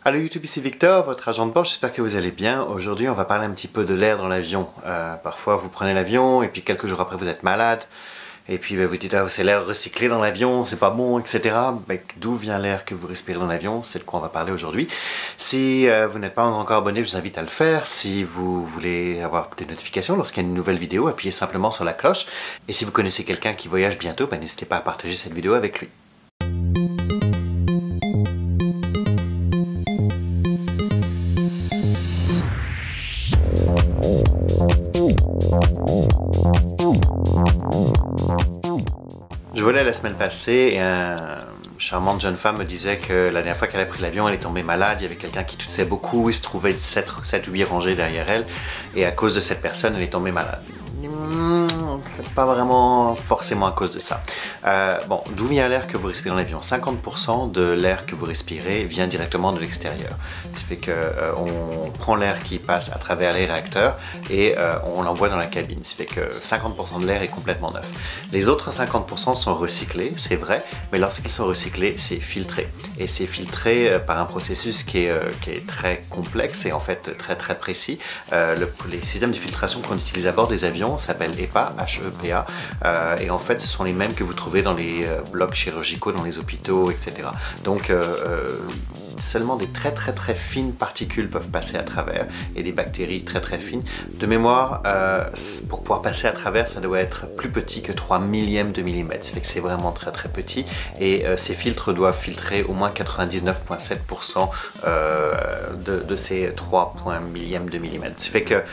Allô YouTube, ici Victor, votre agent de bord, j'espère que vous allez bien. Aujourd'hui, on va parler un petit peu de l'air dans l'avion. Parfois, vous prenez l'avion et puis quelques jours après, vous êtes malade. Et puis vous dites, ah, c'est l'air recyclé dans l'avion, c'est pas bon, etc. D'où vient l'air que vous respirez dans l'avion? C'est de quoi on va parler aujourd'hui. Si vous n'êtes pas encore abonné, je vous invite à le faire. Si vous voulez avoir des notifications lorsqu'il y a une nouvelle vidéo, appuyez simplement sur la cloche. Et si vous connaissez quelqu'un qui voyage bientôt, n'hésitez pas à partager cette vidéo avec lui. Je volais la semaine passée et une charmante jeune femme me disait que la dernière fois qu'elle a pris l'avion, elle est tombée malade. Il y avait quelqu'un qui toussait beaucoup, il se trouvait 7 ou 8 rangées derrière elle. Et à cause de cette personne, elle est tombée malade. Pas vraiment forcément à cause de ça. Bon, d'où vient l'air que vous respirez dans l'avion? 50% de l'air que vous respirez vient directement de l'extérieur. Ça fait qu'on prend l'air qui passe à travers les réacteurs et on l'envoie dans la cabine. Ça fait que 50% de l'air est complètement neuf. Les autres 50% sont recyclés, c'est vrai, mais lorsqu'ils sont recyclés, c'est filtré. Et c'est filtré par un processus qui est très complexe et en fait très précis. Les systèmes de filtration qu'on utilise à bord des avions s'appellent HEPA, H-E-P-A, et en fait ce sont les mêmes que vous trouvez dans les blocs chirurgicaux, dans les hôpitaux, etc. Donc seulement des très fines particules peuvent passer à travers et des bactéries très fines. De mémoire, pour pouvoir passer à travers, ça doit être plus petit que 3 millièmes de millimètre. Ça fait que c'est vraiment très petit et ces filtres doivent filtrer au moins 99,7% de ces 3 millièmes de millimètre. Ça fait que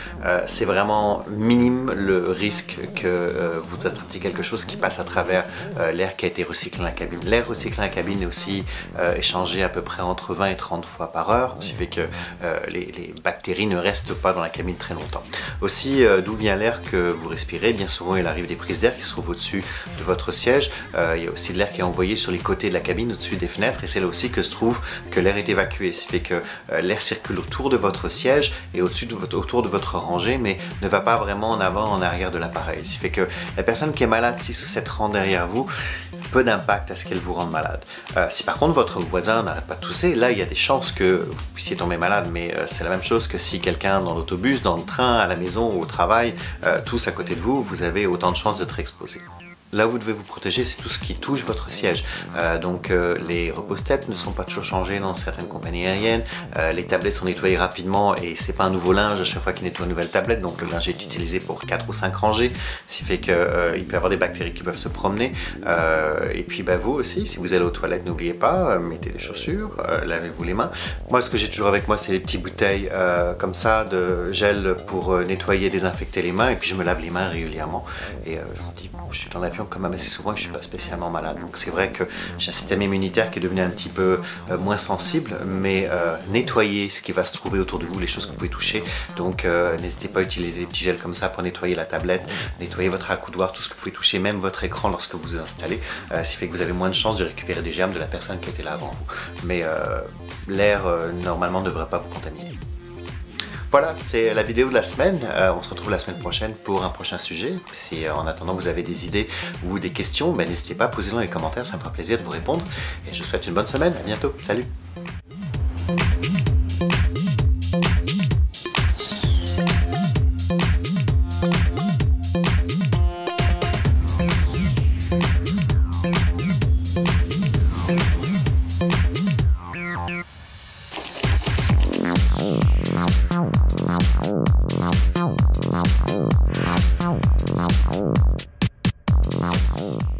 c'est vraiment minime le risque que vous attrapiez quelque chose qui passe à travers l'air qui a été recyclé dans la cabine. L'air recyclé dans la cabine est aussi échangé à peu près entre 20 et 30 fois par heure, ce qui fait que les bactéries ne restent pas dans la cabine très longtemps. Aussi, d'où vient l'air que vous respirez? Bien souvent, il arrive des prises d'air qui se trouvent au-dessus de votre siège. Il y a aussi de l'air qui est envoyé sur les côtés de la cabine, au-dessus des fenêtres, et c'est là aussi que se trouve que l'air est évacué. Ce qui fait que l'air circule autour de votre siège et autour de votre rangée, mais ne va pas vraiment en avant, en arrière de l'appareil. Ce qui fait que la personne qui est malade 6 ou 7 rangs derrière vous, peu d'impact à ce qu'elle vous rende malade. Si par contre votre voisin n'arrête pas de tousser, là il y a des chances que vous puissiez tomber malade, mais c'est la même chose que si quelqu'un dans l'autobus, dans le train, à la maison, au travail, tousse à côté de vous, vous avez autant de chances d'être exposé. Là où vous devez vous protéger, c'est tout ce qui touche votre siège. Les repose-têtes ne sont pas toujours changés dans certaines compagnies aériennes. Les tablettes sont nettoyées rapidement et c'est pas un nouveau linge à chaque fois qu'il nettoie une nouvelle tablette. Donc le linge est utilisé pour 4 ou 5 rangées, ce qui fait qu'il peut y avoir des bactéries qui peuvent se promener. Et puis vous aussi, si vous allez aux toilettes, n'oubliez pas, mettez des chaussures, lavez-vous les mains. Moi, ce que j'ai toujours avec moi, c'est les petites bouteilles comme ça de gel pour nettoyer, désinfecter les mains. Et puis je me lave les mains régulièrement. Et je vous dis, je suis dans l'avion quand même assez souvent et je ne suis pas spécialement malade. Donc c'est vrai que j'ai un système immunitaire qui est devenu un petit peu moins sensible, mais nettoyez ce qui va se trouver autour de vous, les choses que vous pouvez toucher. Donc n'hésitez pas à utiliser des petits gels comme ça pour nettoyer la tablette, nettoyer votre accoudoir, tout ce que vous pouvez toucher, même votre écran lorsque vous vous installez. Ce qui fait que vous avez moins de chances de récupérer des germes de la personne qui était là avant vous. Mais l'air normalement ne devrait pas vous contaminer. Voilà, c'est la vidéo de la semaine. On se retrouve la semaine prochaine pour un prochain sujet. Si en attendant vous avez des idées ou des questions, n'hésitez pas à poser dans les commentaires, ça me fera plaisir de vous répondre. Et je vous souhaite une bonne semaine, à bientôt, salut! Oh.